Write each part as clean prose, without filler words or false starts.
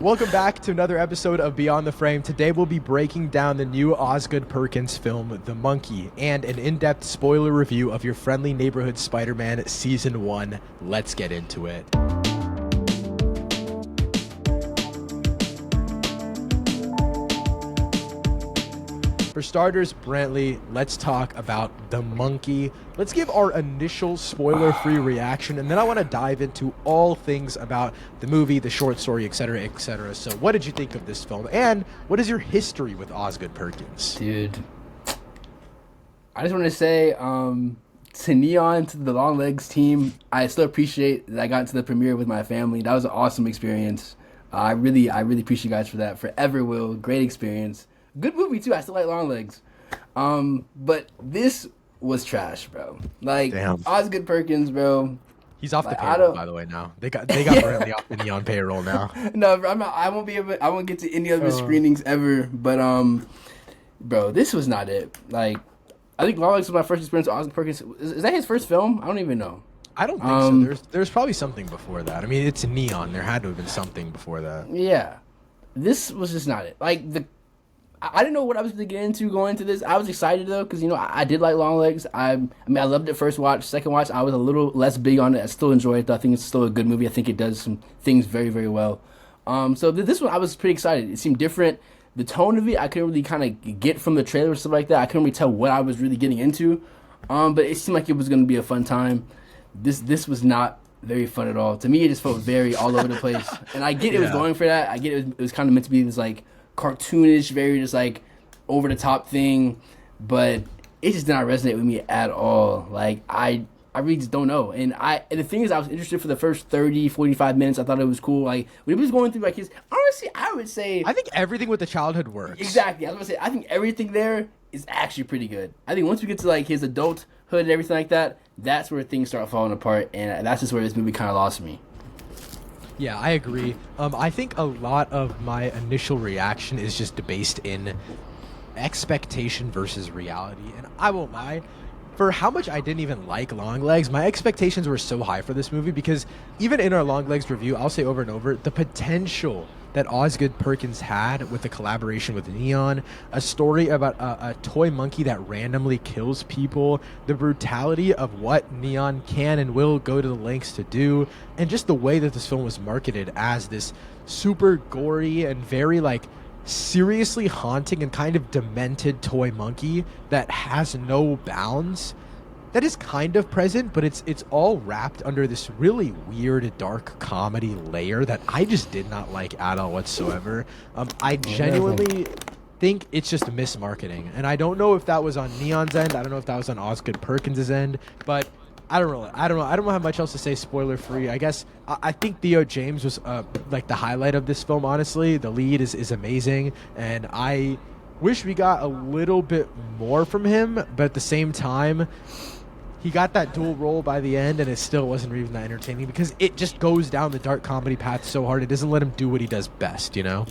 Welcome back to another episode of Beyond the Frame. Today we'll be breaking down the new Osgood Perkins film, The Monkey, and an in-depth spoiler review of your friendly neighborhood Spider-Man Season 1. Let's get into it. For starters, Brantley, let's talk about The Monkey. Let's give our initial spoiler-free reaction, and then I want to dive into all things about the movie, the short story, etc., etc. So what did you think of this film, and what is your history with Osgood Perkins? Dude, I just want to say to Neon, to the Long Legs team, I still appreciate that I got to the premiere with my family. That was an awesome experience. I really appreciate you guys for that. Forever will. Great experience. Good movie too. I still like Long Legs. But this was trash, bro. Like, Damn. Osgood Perkins, bro. He's off the payroll, by the way. Now they got Brantley off the Neon payroll now. No, bro, I won't get to any other screenings ever. But bro, this was not it. Like, I think Long Legs was my first experience with Osgood Perkins. Is that his first film? I don't even know. I don't think so. There's probably something before that. I mean, it's Neon. There had to have been something before that. Yeah, this was just not it. Like, I didn't know what I was going to get into going into this. I was excited though, because I did like Long Legs. I mean, I loved it first watch. Second watch, I was a little less big on it. I still enjoy it though. I think it's still a good movie. I think it does some things very, very well. So this one, I was pretty excited. It seemed different. The tone of it, I couldn't really kind of get from the trailer and stuff like that. I couldn't really tell what I was really getting into. But it seemed like it was going to be a fun time. This was not very fun at all. To me, it just felt very all over the place. And I get it was going for that. I get it was kind of meant to be this like cartoonish, very just like over the top thing, but it just did not resonate with me at all. Like, I really just don't know. And the thing is, I was interested for the first 30, 45 minutes. I thought it was cool. Like, when he was going through like his, honestly, I would say I think everything with the childhood works. Exactly. I was gonna say, I think everything there is actually pretty good. I think once we get to like his adulthood and everything like that, that's where things start falling apart, and that's just where this movie kind of lost me. Yeah, I agree. I think a lot of my initial reaction is just based in expectation versus reality. And I won't lie, for how much I didn't even like Long Legs, my expectations were so high for this movie because even in our Long Legs review, I'll say over and over, the potential that Osgood Perkins had with the collaboration with Neon, a story about a toy monkey that randomly kills people, the brutality of what Neon can and will go to the lengths to do, and just the way that this film was marketed as this super gory and very like seriously haunting and kind of demented toy monkey that has no bounds. That is kind of present, but it's all wrapped under this really weird dark comedy layer that I just did not like at all whatsoever. I genuinely think it's just mismarketing, and I don't know if that was on Neon's end. I don't know if that was on Osgood Perkins' end, but I don't know how much else to say spoiler free. I guess I think Theo James was like the highlight of this film. Honestly, the lead is amazing, and I wish we got a little bit more from him, but at the same time, he got that dual role by the end, and it still wasn't even that entertaining because it just goes down the dark comedy path so hard. It doesn't let him do what he does best, you know?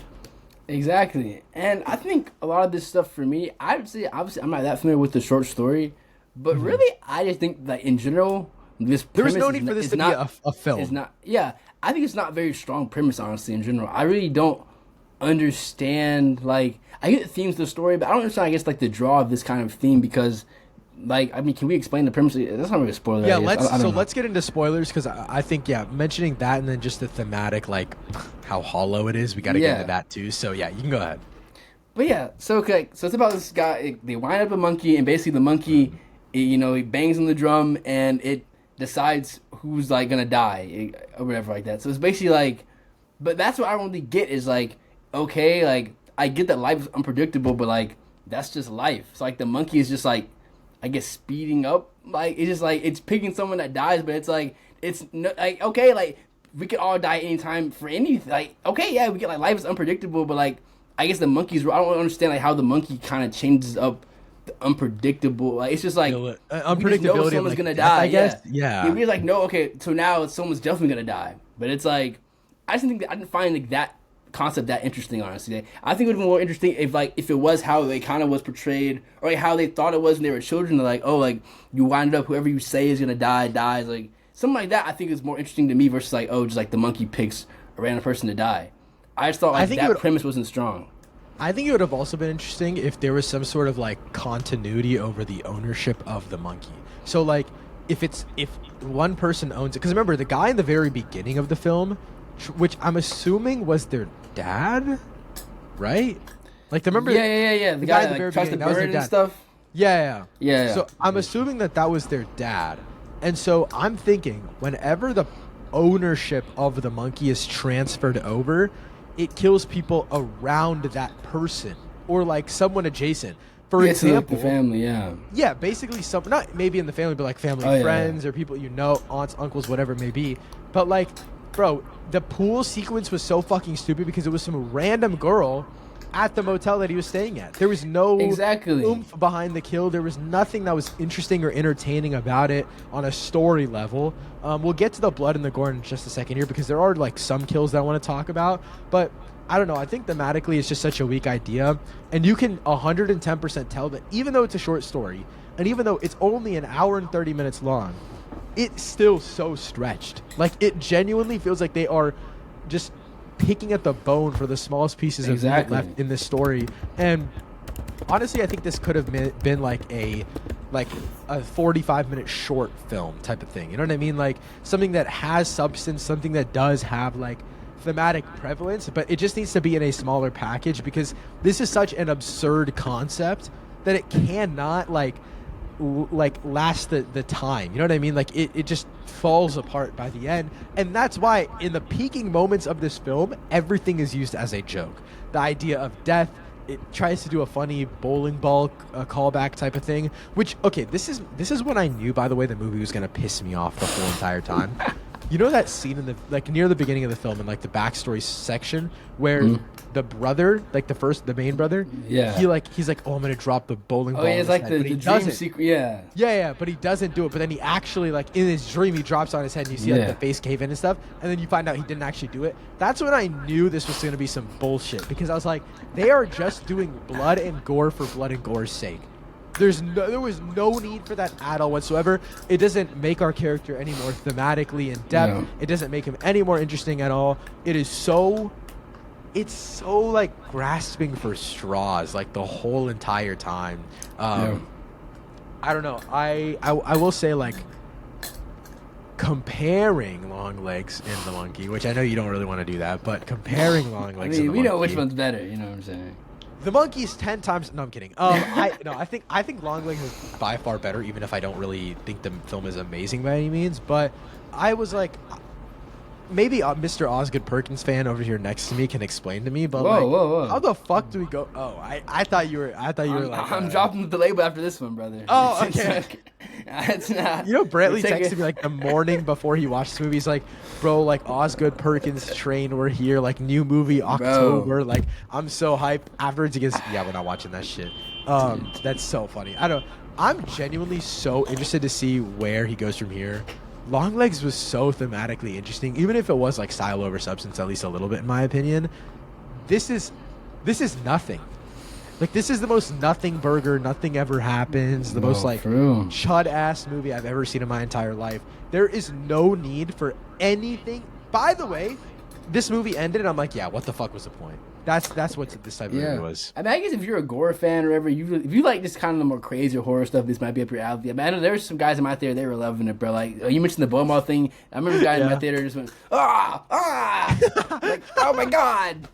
Exactly. And I think a lot of this stuff for me, I would say, obviously, I'm not that familiar with the short story, but really, I just think that in general, this There's no need for this to be a film. It's not, yeah, I think it's not a very strong premise, honestly, in general. I really don't understand, like, I get the themes of the story, but I don't understand, I guess, like, the draw of this kind of theme because, like, I mean, can we explain the premise? That's not really a spoiler. Yeah, let's get into spoilers because I think, yeah, mentioning that and then just the thematic, like, how hollow it is, we got to get into that too. So, yeah, you can go ahead. But, yeah, so it's about this guy. They wind up a monkey, and basically the monkey, he bangs on the drum, and it decides who's, like, going to die or whatever like that. So it's basically, like, but that's what I don't really get is, like, okay, like, I get that life is unpredictable, but, like, that's just life. So, like, the monkey is just, like, I guess speeding up, like it's just like it's picking someone that dies, but it's like it's no, like okay, like we could all die anytime for anything. Like okay, yeah, we get like life is unpredictable, but like I guess the monkeys. I don't understand like how the monkey kind of changes up the unpredictable. Like it's just like unpredictability. We just know someone's like, gonna die. I guess yeah. We're like no, okay, so now someone's definitely gonna die, but it's like I just think that I didn't find like that concept that interesting, honestly. I think it would have been more interesting if it was how they kind of was portrayed, or like how they thought it was when they were children. They're like, oh, like you wind up whoever you say is gonna die dies, like something like that. I think is more interesting to me versus like, oh, just like the monkey picks a random person to die. I just thought I like think it that would premise wasn't strong. I think it would have also been interesting if there was some sort of like continuity over the ownership of the monkey. So like if one person owns it, because remember the guy in the very beginning of the film, which I'm assuming was their dad, right? Like remember Yeah. The the guy guy in the that very like, tries to beginning, that was burn their it and dad. stuff. Yeah. Yeah. So I'm assuming that was their dad, and so I'm thinking whenever the ownership of the monkey is transferred over, it kills people around that person or like someone adjacent. For Yeah, to like the example, family. Yeah. yeah, basically some not maybe in the family, but like family Oh yeah. friends or people you know, aunts, uncles, whatever it may be. But like, bro, the pool sequence was so fucking stupid because it was some random girl at the motel that he was staying at. There was no Exactly. oomph behind the kill. There was nothing that was interesting or entertaining about it on a story level. We'll get to the blood and the gore in just a second here because there are like some kills that I want to talk about, but I don't know. I think thematically it's just such a weak idea, and you can 110% tell that even though it's a short story, and even though it's only an hour and 30 minutes long, it's still so stretched. Like it genuinely feels like they are just picking at the bone for the smallest pieces of meat left in this story. And honestly, I think this could have been like a 45-minute short film type of thing. You know what I mean? Like something that has substance, something that does have like thematic prevalence, but it just needs to be in a smaller package because this is such an absurd concept that it cannot like last the time. You know what I mean? Like it just falls apart by the end. And that's why in the peaking moments of this film, everything is used as a joke. The idea of death, it tries to do a funny bowling ball callback type of thing, which okay, this is when I knew, by the way, the movie was going to piss me off the whole entire time. You know that scene in the like near the beginning of the film in like the backstory section where the brother, like the main brother, Yeah. he's like, oh, I'm gonna drop the bowling ball. Oh, yeah, it's like head, the but he dream doesn't. secret. Yeah. Yeah, but he doesn't do it. But then he actually, like, in his dream, he drops on his head and you see, like, Yeah. the face cave in and stuff. And then you find out he didn't actually do it. That's when I knew this was going to be some bullshit. Because I was like, they are just doing blood and gore for blood and gore's sake. There was no need for that at all whatsoever. It doesn't make our character any more thematically in depth. No. It doesn't make him any more interesting at all. It's so like grasping for straws like the whole entire time. I don't know. I will say like comparing Long Legs and the Monkey, which I know you don't really want to do that, but comparing Long Legs and the we know Monkey, which one's better. You know what I'm saying? the Monkey's 10 times. No, I'm kidding. I think Long Legs is by far better, even if I don't really think the film is amazing by any means. But I was like, maybe Mr. Osgood Perkins fan over here next to me can explain to me. But Whoa. how the fuck do we go? Oh, I thought you were like. I'm dropping the label after this one, brother. Oh, okay. It's not. You know, Brantley texted me like the morning before he watched this movie. He's like, bro, like Osgood Perkins train, we're here. Like new movie October. Bro. Like I'm so hyped. Afterwards he gets, yeah, we're not watching that shit. That's so funny. I'm genuinely so interested to see where he goes from here. Long Legs was so thematically interesting, even if it was like style over substance, at least a little bit in my opinion. This is nothing. Like this is the most nothing burger, nothing ever happens, the most like chud ass movie I've ever seen in my entire life. There is no need for anything. By the way, this movie ended and I'm like, yeah, what the fuck was the point? That's what this type of movie was. I mean, I guess if you're a gore fan or whatever, if you like this kind of the more crazy horror stuff, this might be up your alley. I mean, I know there's some guys in my theater, they were loving it, bro. Like, you mentioned the Bowmall thing. I remember guys in my theater just went, like, oh my god,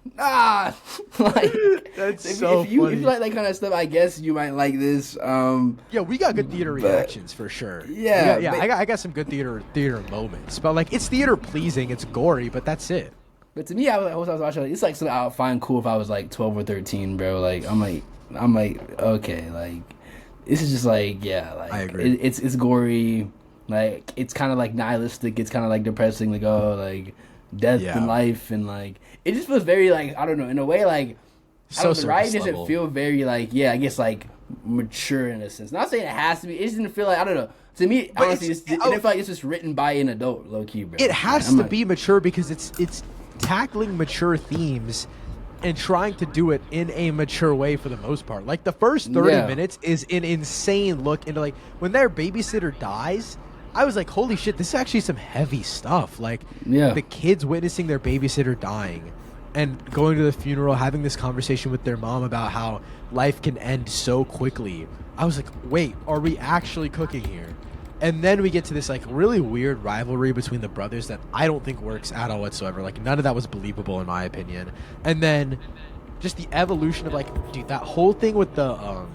like, That's if so you funny. like that kind of stuff, I guess you might like this. Yeah, we got good theater reactions for sure. Yeah, I got some good theater moments, but like it's theater pleasing, it's gory, but that's it. But to me, I was watching. Like, it's like something I would find cool if I was like 12 or 13, bro. Like I'm like okay, like this is just like like I agree. It's gory, like it's kind of like nihilistic. It's kind of like depressing, like like death and life, and like it just feels very like I don't know in a way like the writing doesn't feel very like I guess like mature in a sense. Not saying it has to be. It just didn't feel like I don't know. To me, But honestly, it didn't feel like it's just written by an adult, low key, bro. It has to be mature because it's tackling mature themes and trying to do it in a mature way for the most part. Like the first 30 minutes is an insane look into like when their babysitter dies. I was like, holy shit, this is actually some heavy stuff. Like the kids witnessing their babysitter dying. and going to the funeral, having this conversation with their mom about how life can end so quickly. I was like, wait, are we actually cooking here? And then we get to this like really weird rivalry between the brothers that I don't think works at all whatsoever. Like none of that was believable in my opinion. And then just the evolution of like, dude, that whole thing with the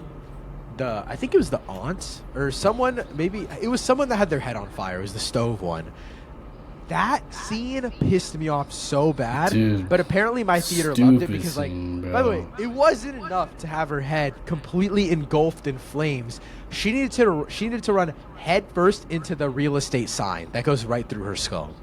I think it was the aunt or someone, maybe it was someone that had their head on fire. It was the stove one. That scene pissed me off so bad, Dude, but apparently my theater loved it stupid because, like, scene, bro. by the way, it wasn't enough to have her head completely engulfed in flames. She needed to run head first into the real estate sign that goes right through her skull.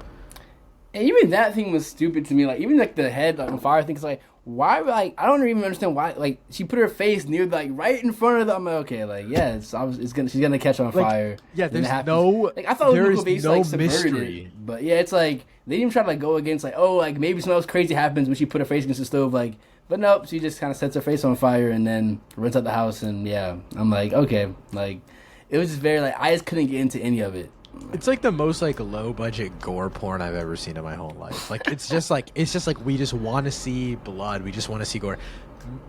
And even that thing was stupid to me. Like even like the head like, on fire thing is like why like I don't even understand why like she put her face near like right in front of them. I'm like, okay, like yeah, she's gonna catch on fire. Yeah, And there's no like I thought there it is was based no like subverted mystery. it, but yeah, it's like they didn't even try to like go against like oh like maybe something else crazy happens when she put her face against the stove like. But nope, she just kind of sets her face on fire and then runs out the house and yeah, I'm like okay, like it was just very like I just couldn't get into any of it. It's like the most like low budget gore porn I've ever seen in my whole life. Like it's just like we just want to see blood. We just want to see gore.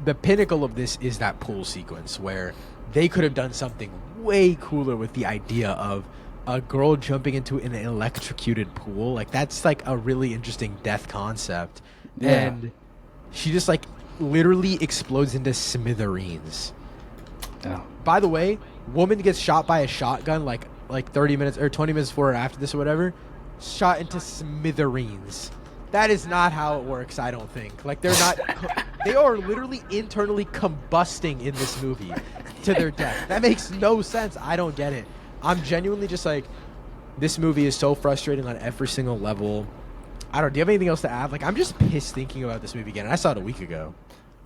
The pinnacle of this is that pool sequence where they could have done something way cooler with the idea of a girl jumping into an electrocuted pool. Like that's like a really interesting death concept. Yeah. And she just like literally explodes into smithereens. Yeah. By the way, woman gets shot by a shotgun like 30 minutes or 20 minutes before or after this or whatever, shot into smithereens. That is not how it works, I don't think. Like they're not they are literally internally combusting in this movie to their death. That makes no sense. I don't get it. I'm genuinely just like this movie is so frustrating on every single level. I don't. Do you have anything else to add? Like I'm just pissed thinking about this movie again. I saw it a week ago.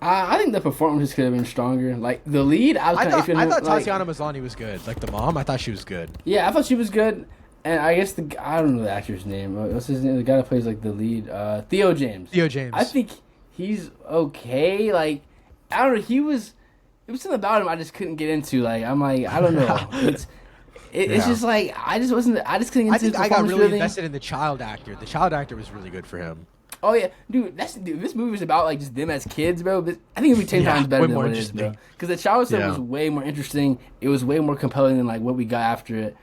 I think the performances could have been stronger. Like the lead, I thought like, Tatiana Maslany was good. Like the mom, I thought she was good. yeah, I thought she was good. And I guess I don't know the actor's name. What's his name? The guy that plays like the lead, Theo James. Theo James. I think he's okay. Like I don't know. It was something about him I just couldn't get into. Like I'm like I don't know. It's just like I just couldn't get into. I think his I got really really invested in the child actor. The child actor was really good for him. Oh yeah, dude. This movie was about like just them as kids, bro. I think it'd be 10 times better way than more what it is, bro. interesting. Because the child stuff Yeah. was way more interesting. It was way more compelling than like what we got after it.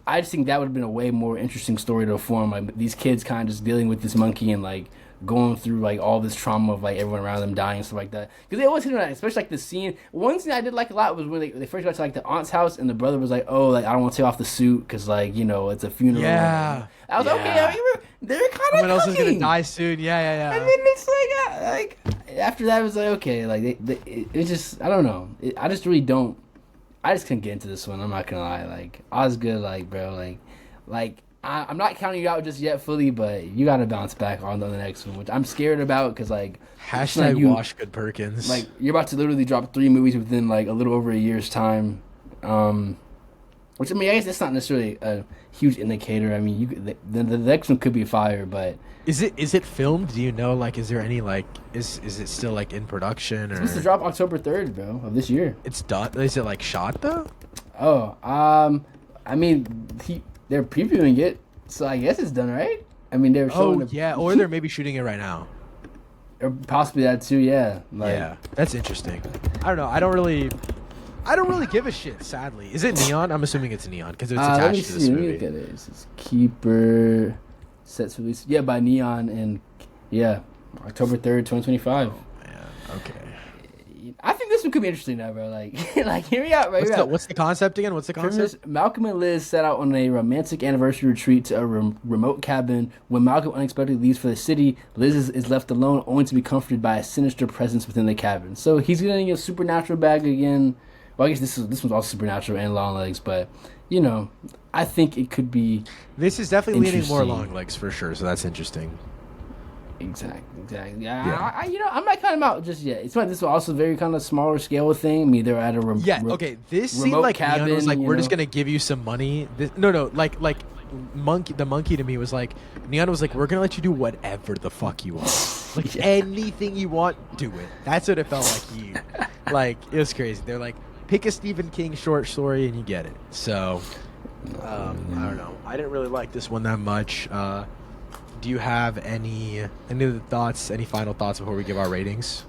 I just think that would have been a way more interesting story to form. Like these kids kind of just dealing with this monkey and like going through like all this trauma of like everyone around them dying and stuff like that. Because they always hit on that, especially like the scene. One scene I did like a lot was when they first got to like the aunt's house and the brother was like, "Oh, like I don't want to take off the suit because like you know it's a funeral." Yeah. I was like, okay. I mean, they're kind of Someone else is gonna die soon. Yeah. And then it's like after that, it was like okay, like it's just I don't know. I just really don't. I just couldn't get into this one. I'm not gonna lie. Like Osgood, like bro, like I'm not counting you out just yet fully, but you gotta bounce back on the next one, which I'm scared about because like Hashtag like wash good Perkins. like you're about to literally drop 3 movies within like a little over a year's time. Which I mean, I guess that's not necessarily a huge indicator. I mean, the next one could be fire, but is it filmed? Do you know? Like, is there any like is it still like in production or? it's supposed to drop October 3rd, bro, of this year. It's done. Is it like shot though? Oh, I mean, they're previewing it, so I guess it's done, right? I mean, they're showing. Yeah, or they're maybe shooting it right now. Or possibly that too. Yeah. Like, Yeah, that's interesting. I don't know. I don't really give a shit. Sadly, is it neon? I'm assuming it's neon because it's let me attached to this see. Let me movie. look at it. This is Keeper sets release. Yeah, by Neon and yeah, October 3rd, 2025. Yeah. Okay. I think this one could be interesting now, bro. Like, like hear me out, right? What's the concept again? What's the concept? Malcolm and Liz set out on a romantic anniversary retreat to a remote cabin. When Malcolm unexpectedly leaves for the city, Liz is left alone, only to be comforted by a sinister presence within the cabin. So he's getting a supernatural bag again. Well, I guess this one's all supernatural and long legs, but you know, I think it could be. This is definitely leaning more interesting. long legs for sure. So that's interesting. Exactly. Yeah. I'm not counting them out just yet. It's like this was also very kind of smaller scale thing. I mean, they're at a Okay. This seemed remote like cabin, Neon was like, you we're just know? gonna give you some money. Like the monkey to me was like, Neon was like, we're gonna let you do whatever the fuck you want, like anything you want, do it. That's what it felt like. It was crazy. They're like, pick a Stephen King short story and you get it. So, I don't know. I didn't really like this one that much. do you have any other thoughts, any final thoughts before we give our ratings?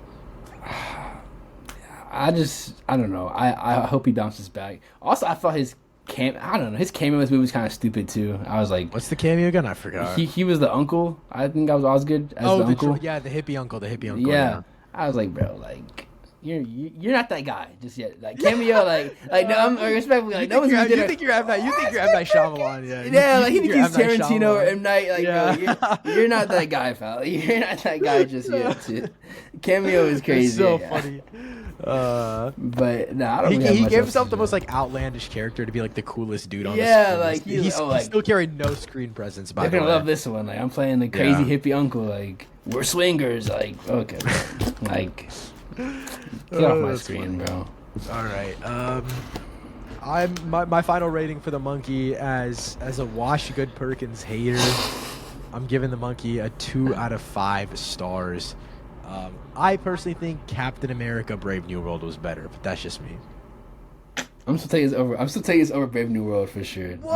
I don't know. I hope he bounces back. Also, I thought his I don't know. His cameo in this movie was kind of stupid too. I was like, What's the cameo again? I forgot. he was the uncle. I think I was Osgood as the uncle. The hippie uncle. Yeah. Yeah. I was like, bro, like you're not that guy just yet. Like cameo, like no, I'm respectfully like no one's gonna You think you're M Night? You think you're M Night Shyamalan? Yeah. Yeah, like he thinks he's you're M. Night Tarantino or Shyamalan. M Night. Like bro, you're not that guy, pal. You're not that guy just yet. Too. Cameo is crazy. It's so yeah. funny. But no, I don't. He really have gave much else himself to the say. most like outlandish character to be like the coolest dude on the Yeah, screen. like, He like- still carried no screen presence. By They're the gonna way, love this one. Like I'm playing the crazy Yeah. hippie uncle. Like we're swingers. Like okay, like get off my that's screen, bro. All right. I'm my final rating for the monkey as a Wash Good Perkins hater. I'm giving the monkey a 2 out of 5 stars. I personally think Captain America: Brave New World was better, but that's just me. I'm still taking this over. I'm still taking this over Brave New World for sure. What?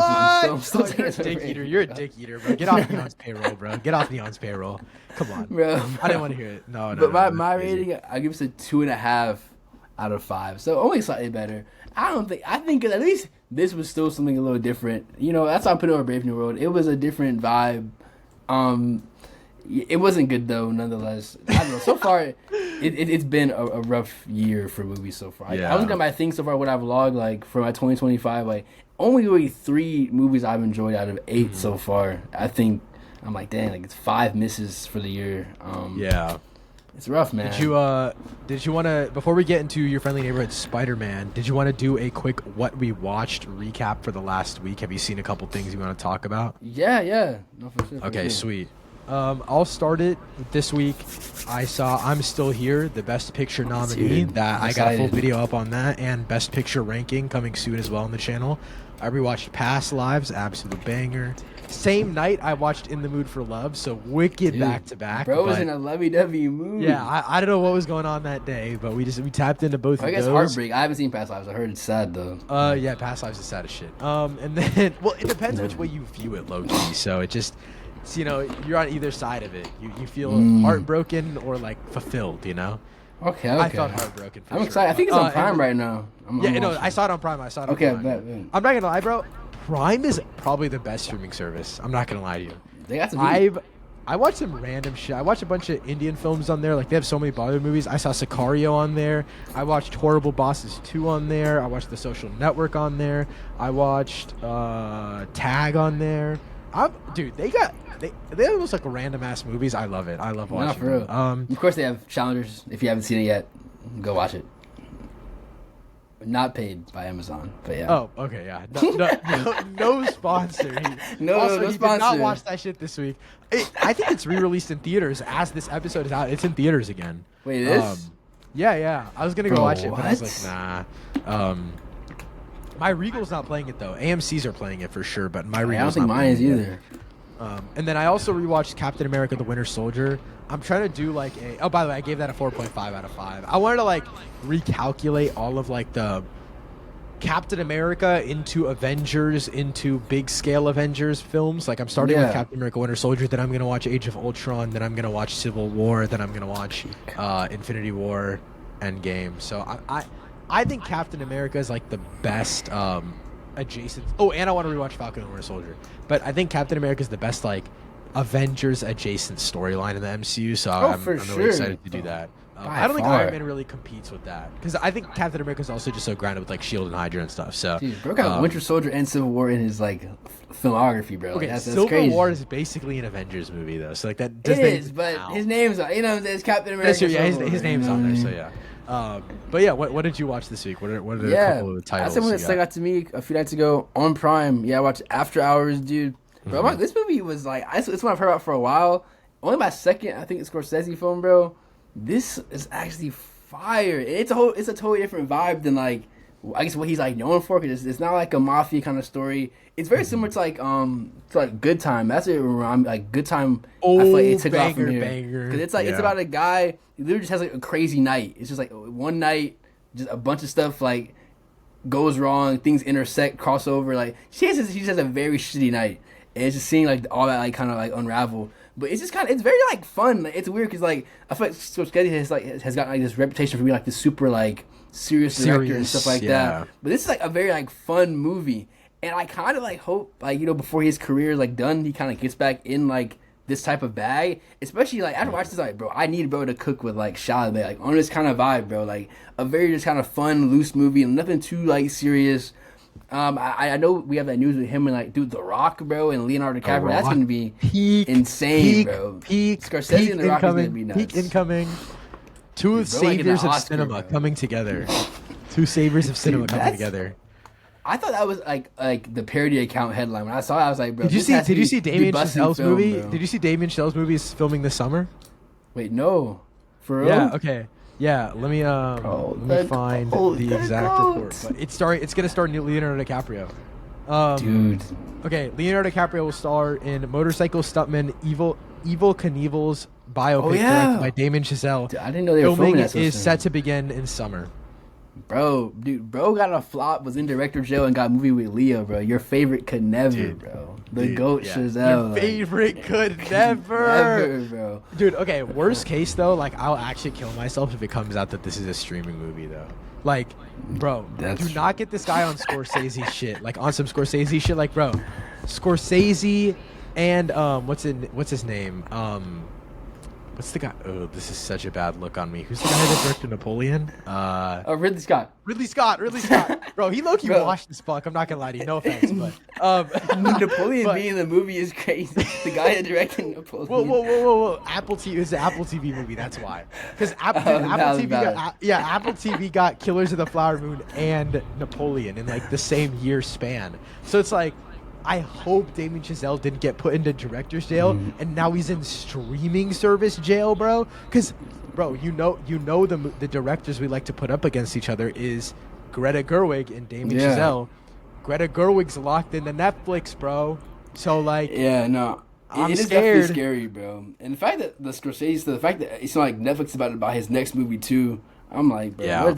I'm still taking You're a this over dick Brave eater. New You're a World. dick eater, bro. Get off Neon's payroll, bro. Get off Neon's payroll. Come on, Bro, I didn't want to hear it. No, But no. my that's crazy. rating, I give this a 2.5 out of 5. So only slightly better. I think at least this was still something a little different. You know, that's why I put it over Brave New World. It was a different vibe. It wasn't good though, nonetheless. I don't know. So far, it's been a rough year for movies so far. Yeah. I was looking at my things so far, what I've logged like for my 2025. Like only really 3 movies I've enjoyed out of 8 so far. I think I'm like, dang, like it's 5 misses for the year. Yeah. It's rough, man. Did you want to, before we get into your friendly neighborhood Spider-Man, did you want to do a quick what we watched recap for the last week? Have you seen a couple things you want to talk about? Yeah. No, for sure. Okay, sweet. I'll start it this week. I saw I'm Still Here, the Best Picture nominee. Dude, That I'm I got a full excited. video up on that, and Best Picture ranking coming soon as well on the channel. I rewatched Past Lives, absolute banger. Same night I watched In the Mood for Love, so wicked Dude, back to back. Bro was but- in a lovey-dovey mood. Yeah, I don't know what was going on that day, but we tapped into both I of guess those. Heartbreak. I haven't seen Past Lives. I heard it's sad though. Yeah, Past Lives is sad as shit. And then, well, it depends which way you view it, low key. So it just, it's, you know, you're on either side of it. You feel heartbroken or like fulfilled, you know. Okay. I felt heartbroken. For I'm sure. excited. I think it's on And Prime then- right now. I'm Yeah, no, watching. I saw it on Prime. I saw it on Okay, Prime. bet. I'm not gonna lie, bro. Prime is probably the best streaming service. I'm not gonna lie to you. They got some. I watched some random shit. I watched a bunch of Indian films on there. Like, they have so many Bollywood movies. I saw Sicario on there. I watched Horrible Bosses 2 on there. I watched The Social Network on there. I watched Tag on there. Dude, they have almost like random ass movies. I love it. I love watching Not for real. them. Of course, they have Challengers. If you haven't seen it yet, go watch it. Not paid by Amazon, but yeah. Oh, okay, yeah. No sponsor. No He did not sponsor. watch that shit this week. I think it's re-released in theaters as this episode is out. It's in theaters again. Wait, it is? Yeah. I was gonna go Bro, watch it, but I was what? like, nah. My Regal's not playing it though. AMC's are playing it for sure, but my Regal's I don't think not mine is playing it. either. And then I also rewatched Captain America: The Winter Soldier. I'm trying to do like a. Oh, by the way, I gave that a 4.5 out of 5. I wanted to like recalculate all of like the Captain America into Avengers, into big scale Avengers films. Like, I'm starting with Yeah. Captain America: Winter Soldier, then I'm gonna watch Age of Ultron, then I'm gonna watch Civil War, then I'm gonna watch Infinity War, Endgame. So I think Captain America is like the best adjacent. Oh, and I want to rewatch Falcon and Winter Soldier. But I think Captain America is the best like Avengers adjacent storyline in the MCU. So I'm for really sure. excited to do that. By I don't think far. Iron Man really competes with that because I think Captain America is also just so grounded with like Shield and Hydra and stuff. So Dude, bro got Winter Soldier and Civil War in his like filmography, bro. okay, Like, that's Civil crazy. War is basically an Avengers movie though. So like that It does is, but his name's on. You know, it's Captain America. That's true, yeah, Civil his War, name's you know on there. what I So mean? yeah. But yeah, what did you watch this week? What are a couple of titles? That's something that you stuck got? out to me a few nights ago on Prime. Yeah, I watched After Hours, dude. Bro, Mm-hmm. this movie was like, it's one I've heard about for a while. Only my second, I think, it's Scorsese film, bro. This is actually fire. It's a totally different vibe than like, I guess what he's like known for. Cause it's not like a mafia kind of story. It's very similar to like Good Time. That's it. Like Good Time. I feel like it took off from here. banger. Cause it's like it's about a guy. He literally just has like a crazy night. It's just like one night, just a bunch of stuff like goes wrong. Things intersect, cross over. Like she just has a very shitty night. And it's just seeing like all that like kind of like unravel. but it's just kind of it's very like fun. Like, it's weird because like I feel like Scorsese has gotten like this reputation for being like this super like serious director and stuff like that. But this is like a very like fun movie, and I kind of like hope like before his career is like done, he kind of gets back in like this type of bag, especially like after watching this, like bro, I need bro to cook with like Chalamet, like on this kind of vibe, bro, like a very just kind of fun, loose movie, and nothing too like serious. I know we have that news with him and like dude, The Rock, bro, and Leonardo DiCaprio. That's gonna be insane, bro. Scorsese and The Rock is gonna be nuts. Peak incoming. Two saviors of cinema coming together. Two saviors of cinema coming together. I thought that was like the parody account headline. When I saw it, I was like, bro. Did you see Damien Chazelle's movie? Bro. Did you see Damien Chazelle's movie is filming this summer? Wait, no. For real? Yeah. Okay. Yeah. Let me find the exact report. But it's gonna star Leonardo DiCaprio. Dude. Okay. Leonardo DiCaprio will star in Motorcycle Stuntman Evil Knievel's biopic directed by Damien Chazelle. Dude, I didn't know they were filming that. Is set to begin in summer. Bro got a flop, was in director jail, and got a movie with Leo, bro. Your favorite could never, bro. The GOAT Chazelle. Your favorite could never. Never, bro. Dude, okay, worst case, though, like, I'll actually kill myself if it comes out that this is a streaming movie, though. Like, bro, do not get this guy on Scorsese shit. Like, on some Scorsese shit. Like, bro, Scorsese and, what's his name? What's the guy? Oh, this is such a bad look on me. Who's the guy that directed Napoleon? Ridley Scott. Ridley Scott. Bro, he low-key washed as fuck. I'm not gonna lie to you. No offense, but Napoleon being in the movie is crazy. The guy that directed Napoleon. Whoa. Apple TV is an Apple TV movie. That's why. Because Apple TV got Killers of the Flower Moon and Napoleon in like the same year span. So it's like, I hope Damien Chazelle didn't get put into director's jail, and now he's in streaming service jail, bro. Because, bro, you know the directors we like to put up against each other is Greta Gerwig and Damien Chazelle. Greta Gerwig's locked into Netflix, bro. So like, I'm it is scared. Definitely scary, bro. And the fact that the fact that it's not like Netflix is about to buy his next movie too, I'm like, bro,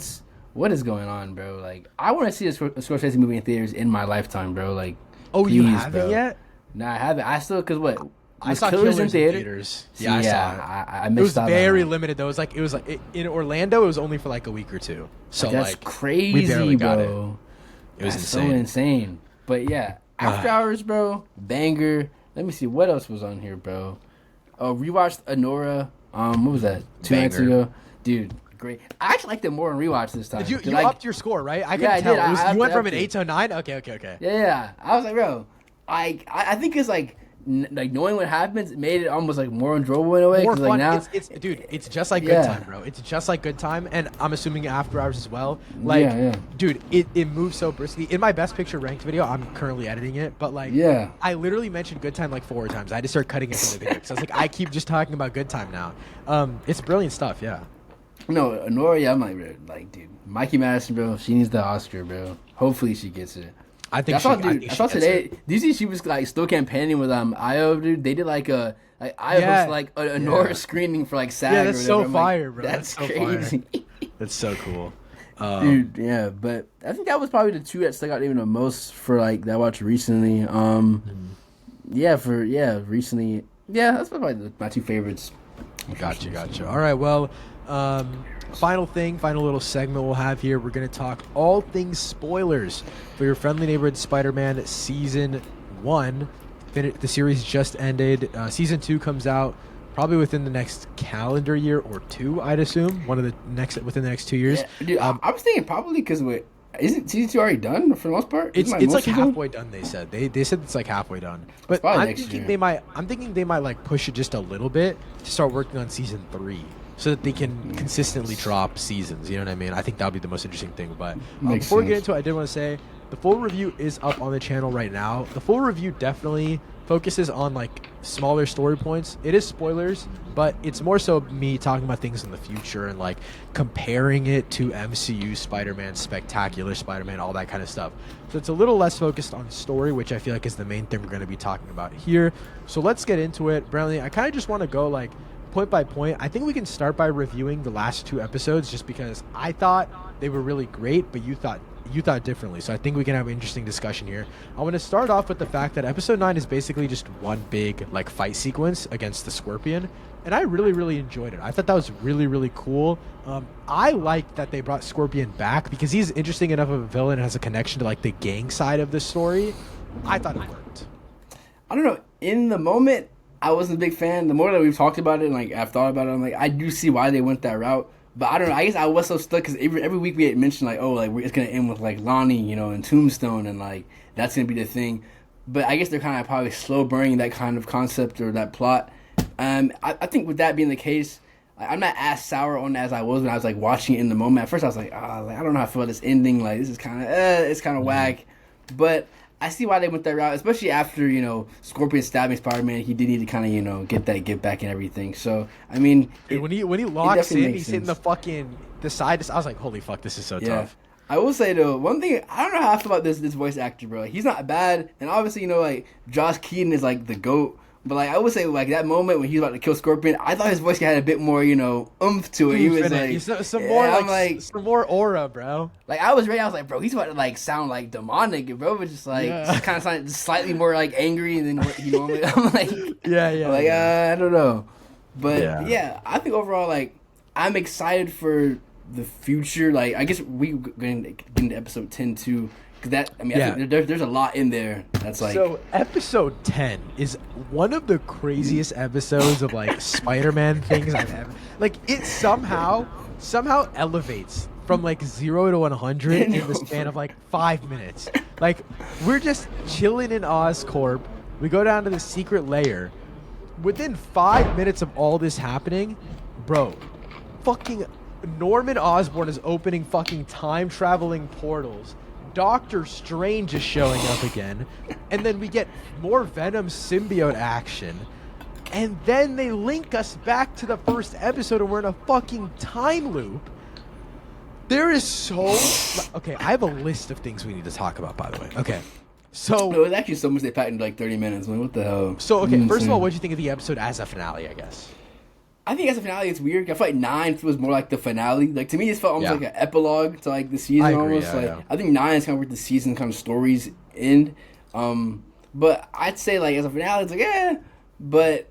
what is going on, bro? Like, I want to see a Scorsese movie in theaters in my lifetime, bro. Like. Oh, please, you haven't yet? Nah, I haven't. I still, cause what? I saw Killers in theaters. Yeah, I saw it. I missed out. It was very limited though. It was like in Orlando. It was only for like a week or two. So that's like crazy, we barely got bro. It was that's insane. So insane. But yeah, After Hours, bro. Banger. Let me see what else was on here, bro. Oh, rewatched Anora. What was that? 2 nights ago, dude. Great. I actually liked it more on rewatch this time. You upped your score, right? I couldn't tell. You went from an 8 to a 9. Okay. Yeah. I was like, bro. I think it's like knowing what happens made it almost like more enjoyable in a way. More fun. Like now, it's just like Good Time, bro. It's just like Good Time, and I'm assuming After Hours as well. Like, dude, it moves so briskly. In my Best Picture ranked video, I'm currently editing it, but like, I literally mentioned Good Time like 4 times. I had to start cutting it from the video because I was like, I keep just talking about Good Time now. It's brilliant stuff, yeah. No, Honora, I'm like, dude, Mikey Madison, bro, she needs the Oscar, bro. Hopefully she gets it. I saw today. Do you see she was like still campaigning with Io, dude? They did like Io was like a Honora screening for like SAG. Yeah, that's so fire, bro. That's crazy. That's so cool. Dude, yeah, but I think that was probably the two that stuck out even the most for like that I watched recently. Recently. Yeah, that's probably my two favorites. Gotcha. All right, well, final little segment we'll have here. We're going to talk all things spoilers for your Friendly Neighborhood Spider-Man Season 1. The series just ended. Season 2 comes out probably within the next calendar year or two, I'd assume. Within the next 2 years. Yeah, dude, I was thinking probably because isn't Season 2 already done for the most part? It's like halfway done, they said. They said it's like halfway done. But I'm thinking they might like push it just a little bit to start working on Season 3. So that they can consistently drop seasons, you know what I mean? I think that would be the most interesting thing. But before we get into it, I did want to say the full review is up on the channel right now. The full review definitely focuses on like smaller story points. It is spoilers, but it's more so me talking about things in the future and like comparing it to MCU Spider-Man, Spectacular Spider-Man, all that kind of stuff. So it's a little less focused on story, which I feel like is the main thing we're going to be talking about here. So let's get into it. Bradley, I kind of just want to go like point by point. I think we can start by reviewing the last 2 episodes, just because I thought they were really great, but you thought differently. So I think we can have an interesting discussion here. I want to start off with the fact that episode 9 is basically just one big like fight sequence against the Scorpion, and I really, really enjoyed it. I thought that was really, really cool. I liked that they brought Scorpion back because he's interesting enough of a villain and has a connection to like the gang side of the story. I thought it worked. I don't know. In the moment, I wasn't a big fan. The more that we've talked about it and like I've thought about it, I'm like, I do see why they went that route. But I don't know. I guess I was so stuck because every week we had mentioned like, oh, like it's gonna end with like Lonnie, you know, and Tombstone, and like that's gonna be the thing. But I guess they're kind of probably slow burning that kind of concept or that plot. I think with that being the case, I'm not as sour on it as I was when I was like watching it in the moment. At first, I was like, like I don't know how I feel about this ending. Like this is kind of it's kind of whack. But I see why they went that route, especially after, you know, Scorpion stabbing Spider-Man. He did need to kind of, you know, get back and everything. So, I mean... When he locks in, he's hitting the side. I was like, holy fuck, this is so tough. I will say, though, one thing... I don't know how I feel about this voice actor, bro. He's not bad. And obviously, you know, like, Josh Keaton is, like, the GOAT. But, like, I would say, like, that moment when he was about to kill Scorpion, I thought his voice had a bit more, you know, oomph to it. He was like... some more aura, bro. Like, I was ready. I was like, bro, he's about to, like, sound, like, demonic. And bro was just, like, kind of sounded slightly more, like, angry than what he normally... I'm like... I don't know. But, yeah, I think overall, like, I'm excited for the future. Like, I guess we going to get into episode 10, too. I think there's a lot in there that's like... So, episode 10 is one of the craziest episodes of, like, Spider-Man things I've ever... Like, it somehow elevates from, like, 0 to 100 in the span of, like, 5 minutes. Like, we're just chilling in Oscorp. We go down to the secret lair. Within 5 minutes of all this happening, bro, fucking Norman Osborn is opening fucking time-traveling portals. Doctor Strange is showing up again, and then we get more Venom symbiote action, and then they link us back to the first episode and we're in a fucking time loop. There is so... Okay, I have a list of things we need to talk about, by the way. Okay, so... No, it was actually so much they packed in like 30 minutes. Like, what the hell? So, okay, first of all, what did you think of the episode as a finale, I guess? I think as a finale, it's weird. I feel like 9 feels more like the finale. Like, to me, it felt almost like an epilogue to, like, the season almost. I think 9 is kind of where the season kind of stories end. But I'd say, like, as a finale, it's like, But,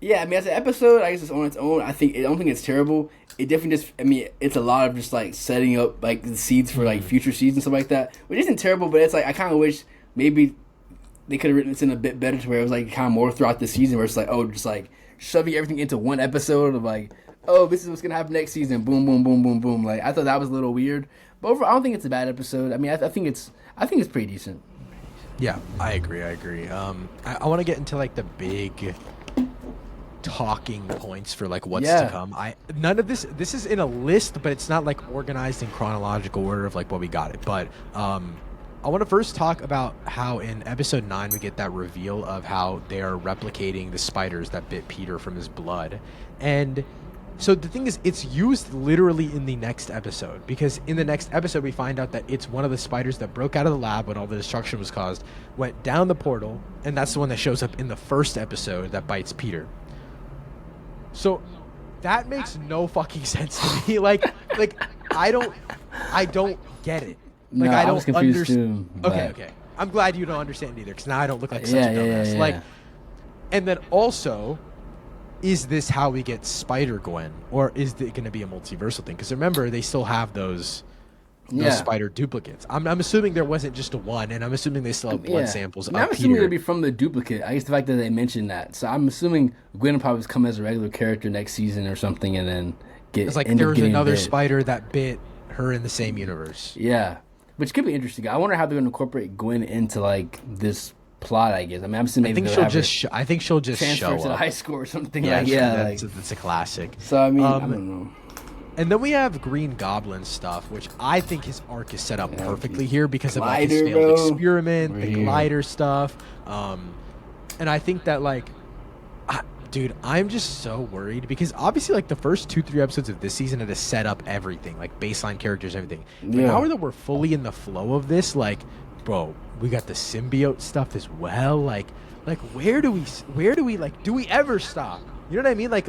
yeah, I mean, as an episode, I guess it's on its own. I don't think it's terrible. It definitely just, I mean, it's a lot of just, like, setting up, like, the seeds for, like, future seasons and stuff like that. Which isn't terrible, but it's, like, I kind of wish maybe they could have written this in a bit better to where it was, like, kind of more throughout the season where it's, like, just, like, shoving everything into one episode of like, oh, this is what's gonna happen next season. Boom, boom, boom, boom, boom. Like, I thought that was a little weird, but overall, I don't think it's a bad episode. I mean, I think it's pretty decent. Yeah, I agree. I want to get into like the big talking points for like what's to come. None of this is in a list, but it's not like organized in chronological order of like what we got it. But I want to first talk about how in episode 9 we get that reveal of how they are replicating the spiders that bit Peter from his blood. And so the thing is, it's used literally in the next episode, because in the next episode we find out that it's one of the spiders that broke out of the lab when all the destruction was caused, went down the portal, and that's the one that shows up in the first episode that bites Peter. So that makes no fucking sense to me. Like I don't get it. Like, no, I don't was confused too. Okay. I'm glad you don't understand either, because now I don't look like such a dumbass. Like, and then also, is this how we get Spider-Gwen, or is it going to be a multiversal thing? Because remember, they still have those spider duplicates. I'm assuming there wasn't just a one, and I'm assuming they still have blood samples. I'm assuming it'll be from the duplicate. I guess the fact that they mentioned that, so I'm assuming Gwen will probably come as a regular character next season or something, and then get. It's like there's another spider that bit her in the same universe. Yeah. Which could be interesting. I wonder how they're going to incorporate Gwen into like this plot. I guess. I mean, I'm assuming maybe I think she'll just transfer show to the up. high school or something. That's a classic. So I mean, I don't know. And then we have Green Goblin stuff, which I think his arc is set up perfectly here because of like his failed experiment, the glider stuff, and I think that like. Dude, I'm just so worried because obviously, like, the first 2-3 episodes of this season had to set up everything, like baseline characters, everything. But now that we're fully in the flow of this, like, bro, we got the symbiote stuff as well. Like, where do we like? Do we ever stop? You know what I mean? Like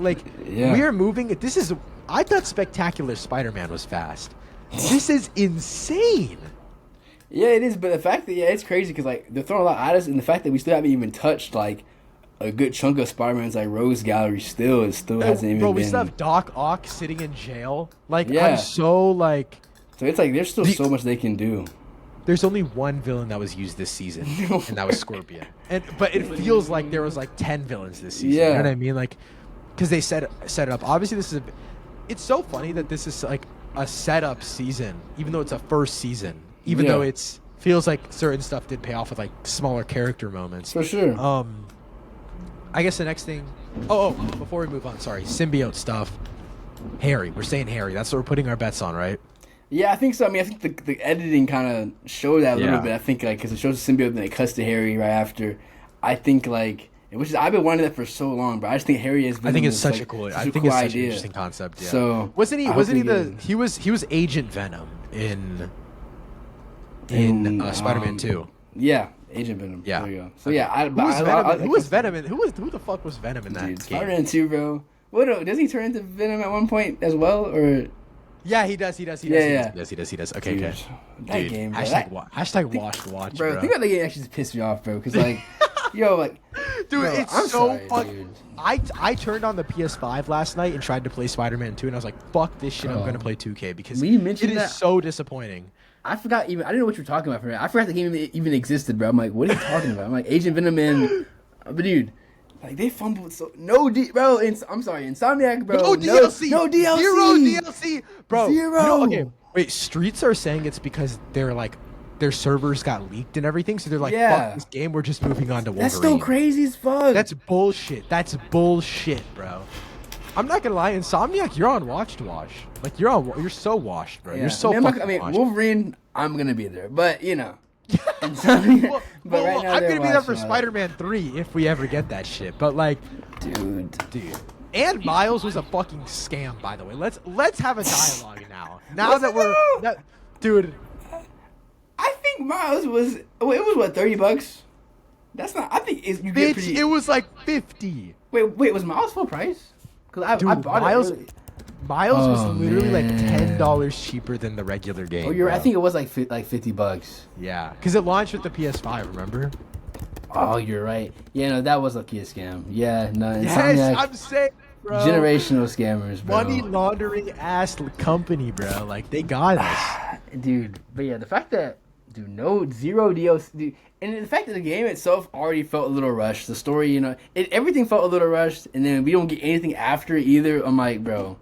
Yeah. we are moving. This is. I thought Spectacular Spider-Man was fast. This is insane. Yeah, it is. But the fact that it's crazy because like they're throwing a lot at us, and the fact that we still haven't even touched like a good chunk of Spider-Man's like Rose Gallery still hasn't even Bro, been. we still have Doc Ock sitting in jail. Like Yeah. I'm so like. So it's like there's still so much they can do. There's only one villain that was used this season, and that was Scorpion. But it feels like there was like 10 villains this season. Yeah. You know what I mean? Like, because they set it up. Obviously, it's so funny that this is like a setup season, even though it's a first season. Even though it's feels like certain stuff did pay off with like smaller character moments. For sure. I guess the next thing. Oh, before we move on, sorry, symbiote stuff. Harry, we're saying Harry. That's what we're putting our bets on, right? Yeah, I think so. I mean, I think the editing kind of showed that a little Yeah. bit. I think like because it shows the symbiote, then it cuts to Harry right after. I think like, which is I've been wanting that for so long, but I just think Harry is. I think it's such like, a cool. such I a think cool it's such an idea. interesting concept. Yeah. So wasn't he? I hope Wasn't he they the? get it. He was Agent Venom in Spider-Man 2. Yeah, Agent Venom. Yeah. There you go. So yeah, Who was Venom? Who the fuck was Venom in that Dude, game? Spider-Man 2, bro. What does he turn into Venom at one point as well, or? Yeah, he does. Yeah. He does. Okay, Dude, okay. that Dude, game, bro. hashtag watch to watch, Bro, bro. think about that game actually just pissed me off, bro. Because like, yo, like, Dude, bro, it's I'm so sorry, fun. dude. I turned on the PS5 last night and tried to play Spider-Man 2, and I was like, "Fuck this shit! I'm Bro. gonna play 2K because When you mentioned it is that- so disappointing." I forgot even. I didn't know what you were talking about for a minute. I forgot the game even existed, bro. I'm like, what are you talking about? I'm like, Agent Venom and, but dude, like they fumbled so bro. I'm sorry, Insomniac, bro. No DLC. no DLC, Zero DLC, bro. Zero. You know, okay, wait. Streets are saying it's because they're like their servers got leaked and everything, so they're like, Yeah. "Fuck this game. We're just moving on to Wolverine." That's still crazy as fuck. That's bullshit. That's bullshit, bro. I'm not gonna lie, Insomniac, you're on watch to watch. Like you're so washed, bro. yeah. You're so I mean, fucking washed. Wolverine. I'm gonna be there, but you know. Insomniac, but right now I'm they're gonna be there for watching, Spider-Man 3 if we ever get that shit. But like, dude. and Miles was a fucking scam, by the way. Let's have a dialogue now. Now that we're, dude. I think Miles was. It was what, $30? That's not. I think you get Bitch, pretty. it was like 50. Wait, was Miles full price? Because I Dude, bought Miles, it. Early. Miles was Oh, literally like man. $10 cheaper than the regular game. Oh, you're. I bro. think it was like $50. Yeah, because it launched with the PS5. Remember? Oh, you're right. Yeah, no, that was lucky a scam. Yeah, no, Yes, Insomniac, I'm saying, bro. generational scammers, bro. Money laundering ass company, bro. Like they got us. Dude. But yeah, the fact that zero DLC, dude, and the fact that the game itself already felt a little rushed. The story, everything felt a little rushed, and then we don't get anything after either. I'm like, bro,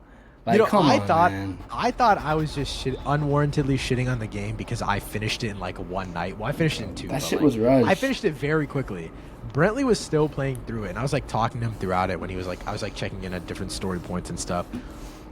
like, come on, man. I thought I was just unwarrantedly shitting on the game because I finished it in like one night. Well, I finished it in 2. That but, shit like, was rushed. I finished it very quickly. Brentley was still playing through it, and I was like talking to him throughout it when he was like, I was like checking in at different story points and stuff.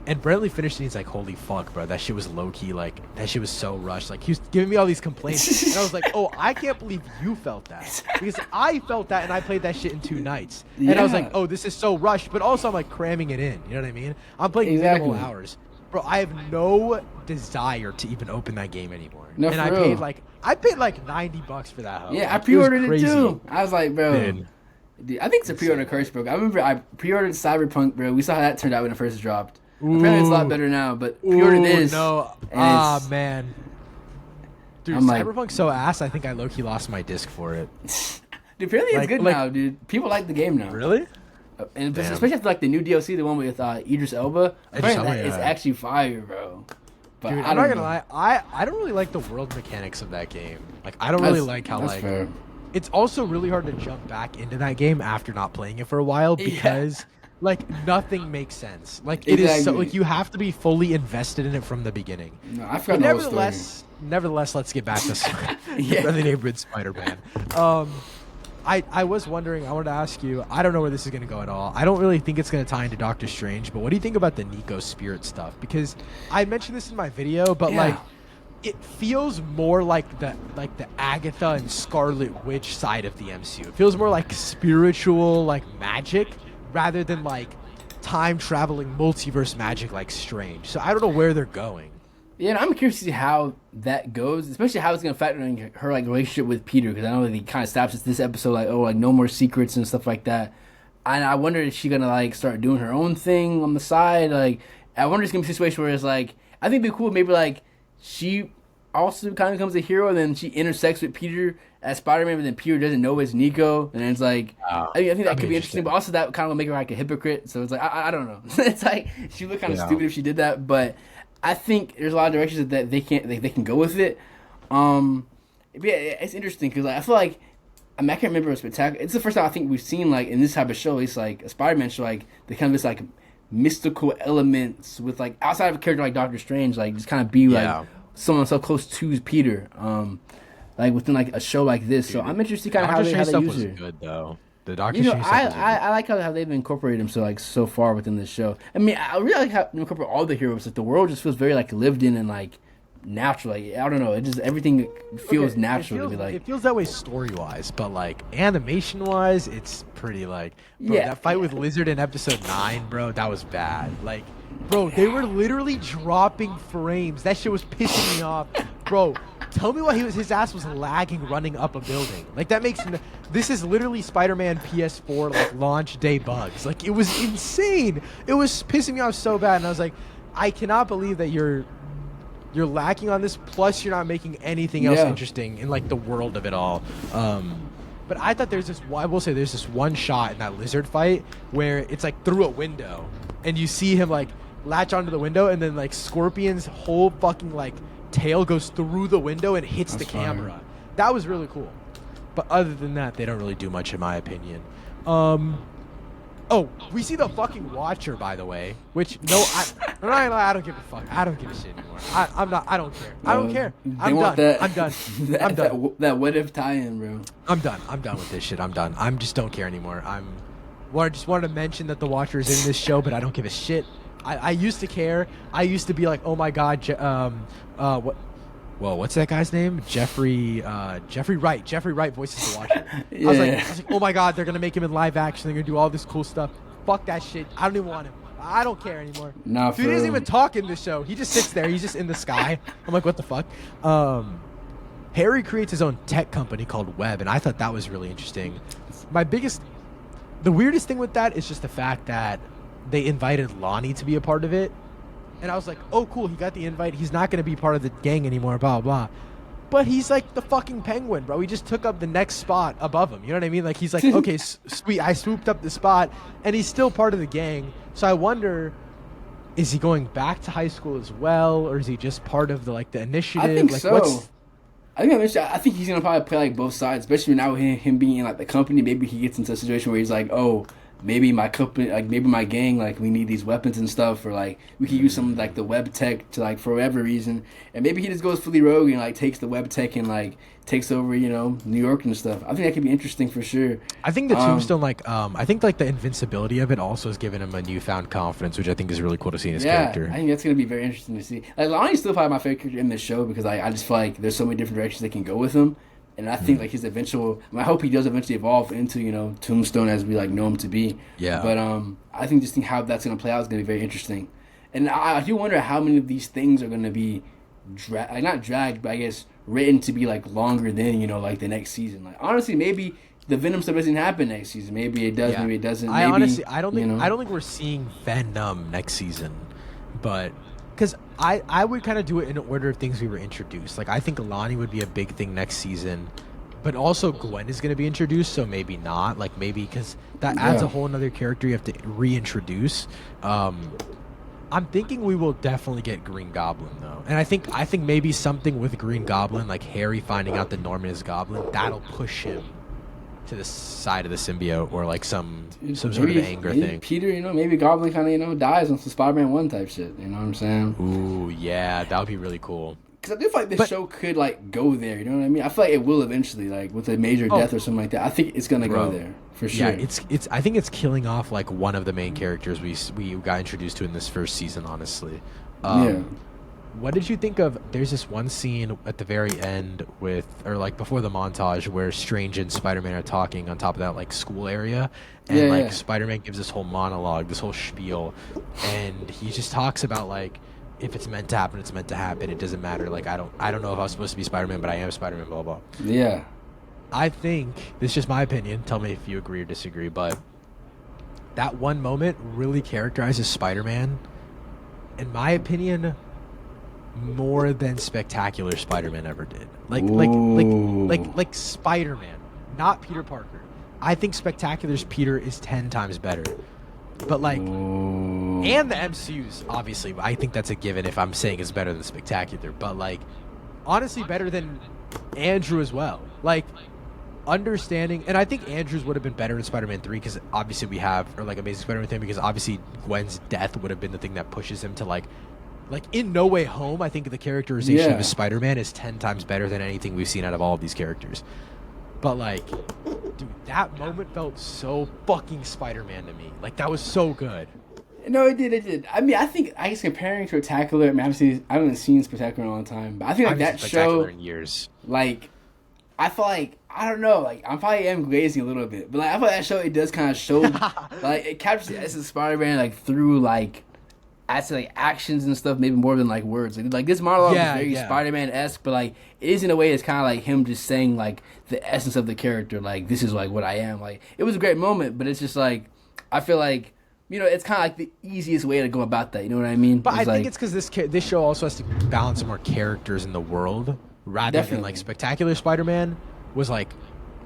And Brentley finished it, and he's like, "Holy fuck, bro, that shit was low key. Like that shit was so rushed. Like he was giving me all these complaints, and I was like, oh, I can't believe you felt that because I felt that, and I played that shit in 2 nights. And I was like, Yeah. oh, this is so rushed, but also I'm like cramming it in. You know what I mean? I'm playing Exactly. minimal hours, bro. I have no desire to even open that game anymore. No, and for I real. paid like $90 for that. Hoe. Yeah, I Like, pre-ordered it crazy. too. I was like, bro. Dude. Dude, I think it's a pre-order curse, bro. I remember I pre-ordered Cyberpunk, bro. We saw how that turned out when it first dropped. Apparently it's a lot better now, but pre-ordered Ooh, this. no. and Ah, it's- man. Dude, I'm like- Cyberpunk's so ass, I think I low-key lost my disc for it. Dude, apparently it's good like- now, dude. People like the game now. Really? And Damn. especially after like the new DLC, the one with Idris Elba. Apparently Elba, that is yeah. actually fire, bro. But Dude, I I'm don't not gonna know. lie. I don't really like the world mechanics of that game. Like, I don't really like how, that's like... fair. It's also really hard to jump back into that game after not playing it for a while because... Like, nothing makes sense. Like, it is so... Exactly. Like, you have to be fully invested in it from the beginning. No, I But forgot the whole story. nevertheless, let's get back to Yeah. the neighborhood Spider-Man. I was wondering, I wanted to ask you, I don't know where this is going to go at all. I don't really think it's going to tie into Doctor Strange, but what do you think about the Nico Spirit stuff? Because I mentioned this in my video, but Yeah. like, it feels more like the Agatha and Scarlet Witch side of the MCU. It feels more like spiritual, like magic, rather than like time traveling multiverse magic like Strange. So I don't know where they're going. Yeah, and I'm curious to see how that goes, especially how it's gonna factor in her like relationship with Peter, because I know that he kind of stops at this episode, like, oh, like no more secrets and stuff like that. and I wonder if she's gonna like start doing her own thing on the side. Like, I wonder if it's gonna be a situation where it's like, I think it'd be cool. Maybe like she also kind of becomes a hero, and then she intersects with Peter as Spider Man, but then Peter doesn't know it's Nico, and then it's like, I think that That'd could be be interesting. But also that kind of will make her like a hypocrite. So it's like I don't know. It's like she would look kind of Yeah. stupid if she did that, but I think there's a lot of directions that they can go with it. Um, yeah, it's interesting because like, I feel like. I mean, I can't remember a spectacular. It's the first time I think we've seen like in this type of show. It's like a Spider-Man show, like the kind of this like mystical elements with like outside of a character like Doctor Strange, like just kind of be Yeah. like someone so close to Peter, like within like a show like this. So I'm interested kind of Doctor how Strange they stuff use was her. good though. The Doctor You know, Strange stuff was I like how they've incorporated him so far within this show. I mean, I really like how they incorporate all the heroes. Like the world just feels very like lived in and like natural. Like, I don't know, it just everything feels Okay, natural to be like. it feels that way story wise, but like animation wise, it's pretty like bro, Yeah, that fight with Lizard in episode 9, bro, that was bad. Like, bro, they were literally dropping frames. That shit was pissing me off, bro. Tell me why his ass was lagging running up a building. Like that makes this is literally Spider-Man PS4 like launch day bugs. Like it was insane. It was pissing me off so bad, and I was like, I cannot believe that you're lacking on this. Plus, you're not making anything else Yeah. interesting in like the world of it all. But I thought there's this. I will say there's this one shot in that Lizard fight where it's like through a window, and you see him like latch onto the window, and then like Scorpion's whole fucking like tail goes through the window and hits That's the fire. camera. That was really cool. But other than that, they don't really do much in my opinion. Oh, we see the fucking Watcher, by the way. Which I'm not gonna lie, I don't give a fuck. I don't give a shit anymore. I'm not. I don't care. I don't care. They I'm want done. that- I'm done. That, I'm done. that what if tie-in, bro. I'm done. I'm done with this shit. I'm done. I'm just don't care anymore. Just wanted to mention that the Watcher is in this show, but I don't give a shit. I used to care. I used to be like, oh my god, what? Well, what's that guy's name? Jeffrey Wright. Jeffrey Wright voices the Watcher. I was like, oh my god, they're gonna make him in live action. They're gonna do all this cool stuff. Fuck that shit. I don't even want him. I don't care anymore. Nah, Dude doesn't even talk in this show. He just sits there. He's just in the sky. I'm like, what the fuck? Harry creates his own tech company called Web, and I thought that was really interesting. The weirdest thing with that is just the fact that they invited Lonnie to be a part of it. And I was like, oh, cool, he got the invite. He's not going to be part of the gang anymore, blah, blah, blah. But he's like the fucking Penguin, bro. He just took up the next spot above him. You know what I mean? Like, he's like, okay, sweet, I swooped up the spot, and he's still part of the gang. So I wonder, is he going back to high school as well, or is he just part of the initiative? I think like, so. I think he's gonna probably play like both sides, especially now with him being in like the company. Maybe he gets into a situation where he's like, oh, maybe my company, like maybe my gang, like we need these weapons and stuff, or like we can use some like the web tech to like for whatever reason, and maybe he just goes fully rogue and like takes the web tech and like takes over, New York and stuff. I think that could be interesting for sure. I think the Tombstone, I think the invincibility of it also has given him a newfound confidence, which I think is really cool to see in his character. I think that's gonna be very interesting to see. Like Lonnie's still probably my favorite character in this show because I just feel like there's so many different directions they can go with him. And I think like his eventual, I hope he does eventually evolve into Tombstone as we like know him to be. Yeah. But I think how that's gonna play out is gonna be very interesting. And I do wonder how many of these things are gonna be not dragged, but I guess written to be like longer than like the next season. Like honestly, maybe the Venom stuff doesn't happen next season. Maybe it does. Yeah. Maybe it doesn't. I maybe, honestly, I don't think we're seeing Venom next season, but because I would kind of do it in order of things we were introduced. Like I think Lonnie would be a big thing next season, but also Gwen is going to be introduced, so maybe not. Like maybe because that adds a whole another character you have to reintroduce. I'm thinking we will definitely get Green Goblin though, and I think maybe something with Green Goblin, like Harry finding out that Norman is Goblin, that'll push him to the side of the symbiote, or like some sort of anger thing. Peter, maybe Goblin kind of dies on some Spider-Man 1 type shit. You know what I'm saying? Ooh, yeah, that would be really cool. Because I do feel like this show could like go there. You know what I mean? I feel like it will eventually, like with a major death or something like that. I think it's gonna go there for sure. Yeah, it's. I think it's killing off like one of the main characters we got introduced to in this first season. Honestly, What did you think of? There's this one scene at the very end before the montage where Strange and Spider-Man are talking on top of that like school area, and Spider-Man gives this whole monologue, this whole spiel, and he just talks about like, if it's meant to happen, it's meant to happen. It doesn't matter. Like I don't know if I was supposed to be Spider-Man, but I am Spider-Man. Blah blah. Yeah. I think this is just my opinion. Tell me if you agree or disagree. But that one moment really characterizes Spider-Man, in my opinion, more than Spectacular Spider-Man ever did. Like Spider-Man, not Peter Parker. I think Spectacular's Peter is 10 times better. But like, and the MCU's obviously, I think that's a given if I'm saying it's better than Spectacular. But like, honestly, better than Andrew as well. Like, understanding, and I think Andrews would have been better in Spider-Man 3 because obviously or like Amazing Spider-Man 3 because obviously Gwen's death would have been the thing that pushes him to like in No Way Home. I think the characterization of his Spider-Man is 10 times better than anything we've seen out of all of these characters. But like, dude, that moment felt so fucking Spider-Man to me. Like, that was so good. No, it did. I mean, I guess comparing Spectacular, I mean, I haven't seen Spectacular in a long time, but I think like that show in years. Like, I feel like, I don't know, like, I probably am glazing a little bit, but like, I feel like that show, it does kind of show, like, it captures the essence of Spider-Man, like, through, like, I'd say, like, actions and stuff, maybe more than, like, words. Like this monologue is very Spider-Man-esque, but, like, it is in a way, it's kind of like him just saying, like, the essence of the character, like, this is, like, what I am. Like, it was a great moment, but it's just, like, I feel like, you know, it's kind of like the easiest way to go about that, you know what I mean? But I think it's because this show also has to balance more characters in the world, rather than, like, Spectacular Spider-Man was, like,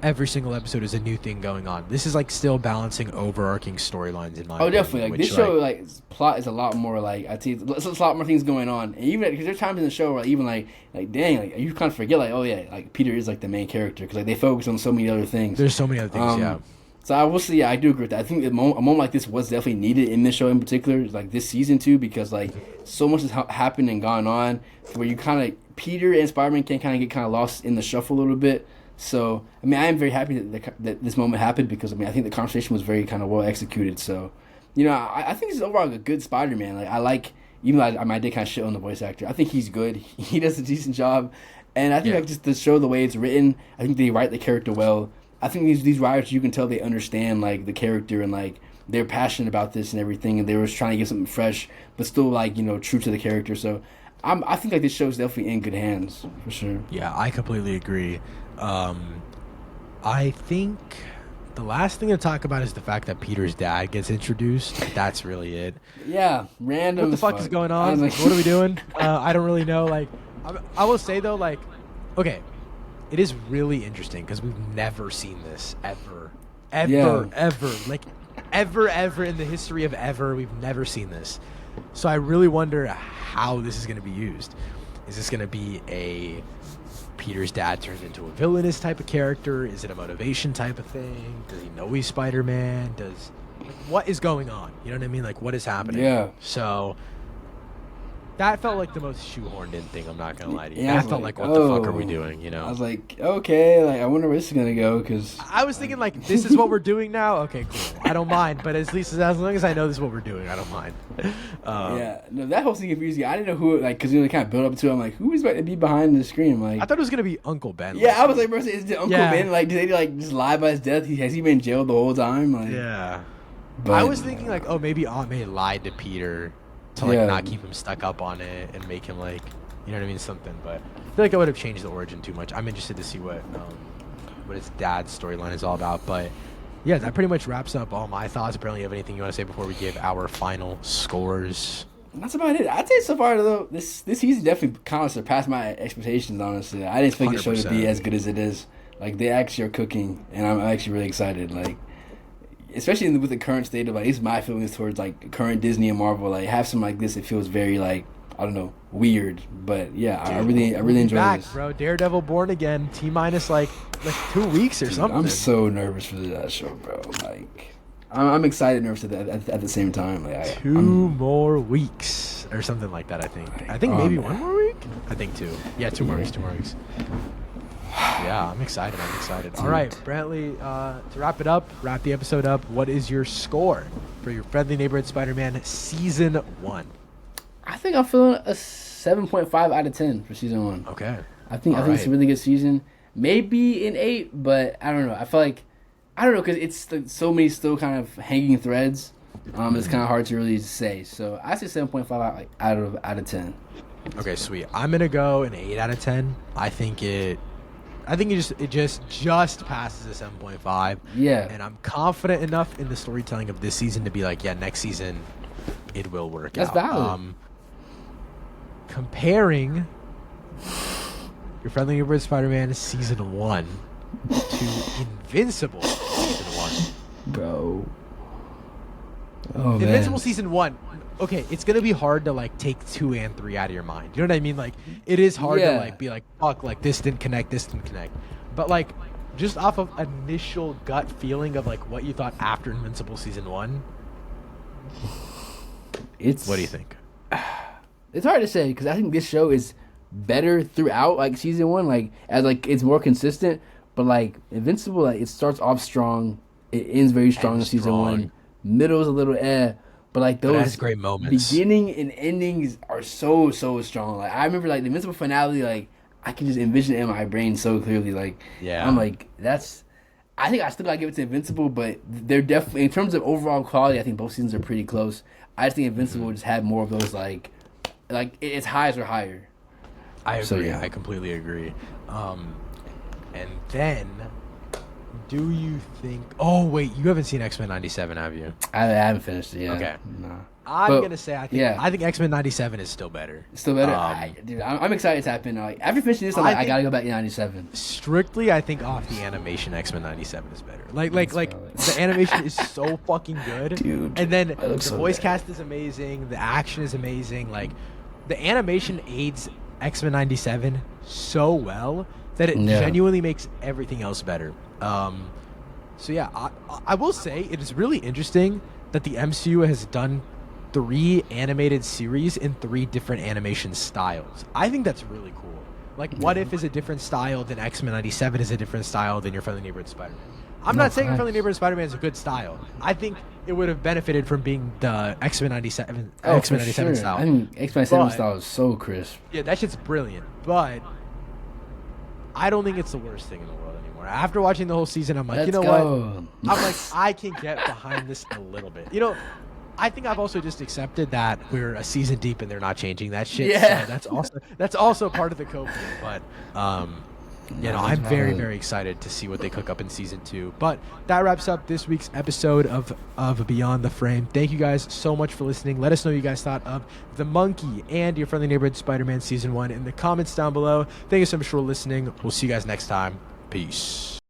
every single episode is a new thing going on. This is like still balancing overarching storylines in my opinion. Definitely. Like, this show, like, plot is a lot more, like, I think there's a lot more things going on. And even because there's times in the show where even like dang, like, you kind of forget, like, oh yeah, like, Peter is like the main character because like they focus on so many other things. There's so many other things. Yeah. So I will say, yeah, I do agree with that. I think a moment like this was definitely needed in this show in particular, like this season too, because like so much has happened and gone on where you kind of Peter and Spider-Man can kind of get kind of lost in the shuffle a little bit. So, I mean, I am very happy that this moment happened because, I mean, I think the conversation was very kind of well executed. So, you know, I think this is overall a good Spider-Man. Like, I like, even though I did kind of shit on the voice actor, I think he's good. He does a decent job. And I think, like, just to show the way it's written, I think they write the character well. I think these writers, you can tell they understand, like, the character and, like, they're passionate about this and everything. And they were trying to get something fresh, but still, like, you know, true to the character. So, I think, like, this show's definitely in good hands, for sure. Yeah, I completely agree. I think the last thing to talk about is the fact that Peter's dad gets introduced. That's really it. Yeah, random. What the fuck is going on? Like, what are we doing? I don't really know. Like, I will say though, like, okay, it is really interesting because we've never seen this ever, like, ever in the history of ever. We've never seen this. So I really wonder how this is going to be used. Is this going to be a Peter's dad turns into a villainous type of character? Is it a motivation type of thing? Does he know he's Spider-Man? What is going on? You know what I mean? Like, what is happening? Yeah. So that felt like the most shoehorned in thing. I'm not gonna lie to you. Yeah, that felt like, what the fuck are we doing? You know? I was like, okay, like, I wonder where this is gonna go because I was thinking, like, this is what we're doing now. Okay, cool. I don't mind, but at least as long as I know this is what we're doing, I don't mind. Yeah, no, that whole thing confused me. I didn't know who, like, because they kind of built up to it. I'm like, who is about to be behind the screen? Like, I thought it was gonna be Uncle Ben. Yeah, I was like, bro, is it Uncle Ben? Like, did they like just lie about his death? Has he been in jail the whole time? Like, yeah. But I was thinking, like, oh, maybe Aunt May lied to Peter to, like, not keep him stuck up on it and make him, like, you know what I mean, something. But I feel like I would have changed the origin too much. I'm interested to see what his dad's storyline is all about. But yeah, that pretty much wraps up all my thoughts. Apparently, you have anything you want to say before we give our final scores? That's about it. I'd say so far though, this season definitely kind of surpassed my expectations. Honestly, I didn't expect the show to be as good as it is. Like, they actually are cooking, and I'm actually really excited. Like, especially with the current state of, like, it's my feelings towards, like, current Disney and Marvel. Like, have something like this, it feels very, like, I don't know, weird. But yeah, I really enjoy this. Bro, Daredevil Born Again, T-minus like 2 weeks or something. I'm so nervous for that show, bro. Like, I'm excited and nervous at the same time. Like, 2 more weeks or something like that. I think maybe 1 more week. I think 2. Yeah, 2 more weeks. 2 more weeks. Yeah, I'm excited. All right, Brantley, to wrap the episode up, what is your score for your Friendly Neighborhood Spider-Man Season 1? I think I'm feeling a 7.5 out of 10 for Season 1. Okay. I think it's a really good season. Maybe an 8, but I don't know. I feel like, I don't know, because it's so many still kind of hanging threads. It's kind of hard to really say. So I say 7.5 out of 10. Okay, sweet. I'm going to go an 8 out of 10. I think it I think it just passes a 7.5. Yeah, And I'm confident enough in the storytelling of this season to be like, yeah, next season it will work that's out. valid. Comparing Your Friendly Neighborhood Spider-Man season 1 to Invincible season 1. Bro. Oh Invincible man. season 1. Okay, it's gonna be hard to like take 2 and 3 out of your mind. You know what I mean? Like, it is hard to Yeah. like be like, fuck, like this didn't connect, this didn't connect. But like, just off of initial gut feeling of like what you thought after Invincible season 1, what do you think? It's hard to say because I think this show is better throughout, like season one, like as like it's more consistent. But like Invincible, like it starts off strong, it ends very strong in season one. Middle is a little but like But it those has great moments. beginning and endings are so strong. Like I remember like the Invincible finale, like I can just envision it in my brain so clearly. Like Yeah. I'm like that's. I think I still gotta give it to Invincible, but they're definitely in terms of overall quality. I think both seasons are pretty close. I just think Invincible just had more of those like its highs are higher. I agree. So, yeah. I completely agree. And then, do you think? Oh wait, you haven't seen X-Men '97, have you? I haven't finished it yet. Okay. Nah. I'm But, gonna say yeah. I think X-Men '97 is still better. Still better. Um, Dude, I'm excited to tap in. Like after finishing this, I'm like, I think- gotta go back to '97. Strictly, I think off the animation, X-Men '97 is better. Like valid. the animation is so fucking good, Dude, and then it the looks so voice good. cast is amazing. The action is amazing. Like the animation aids X-Men '97 so well that it Yeah. genuinely makes everything else better. So yeah, I will say it is really interesting that the MCU has done 3 animated series in 3 different animation styles. I think that's really cool. Like, What If is a different style than X-Men '97 is a different style than Your Friendly Neighborhood Spider-Man. I'm No, not saying Your facts. Friendly Neighborhood Spider-Man is a good style. I think it would have benefited from being the X-Men '97 Oh, X-Men for '97 sure. style. I mean, X-Men 7 But- style is so crisp. Yeah, that shit's brilliant, but I don't think it's the worst thing in the world anymore. After watching the whole season, I'm like, Let's you know go. what? I'm like, I can get behind this a little bit. You know, I think I've also just accepted that we're a season deep and they're not changing that shit. Yeah. So that's also part of the copium. But you know, I'm very, valid. very excited to see what they cook up in season 2. But that wraps up this week's episode of Beyond the Frame. Thank you guys so much for listening. Let us know what you guys thought of The Monkey and Your Friendly Neighborhood Spider-Man season 1 in the comments down below. Thank you so much for listening. We'll see you guys next time. Peace.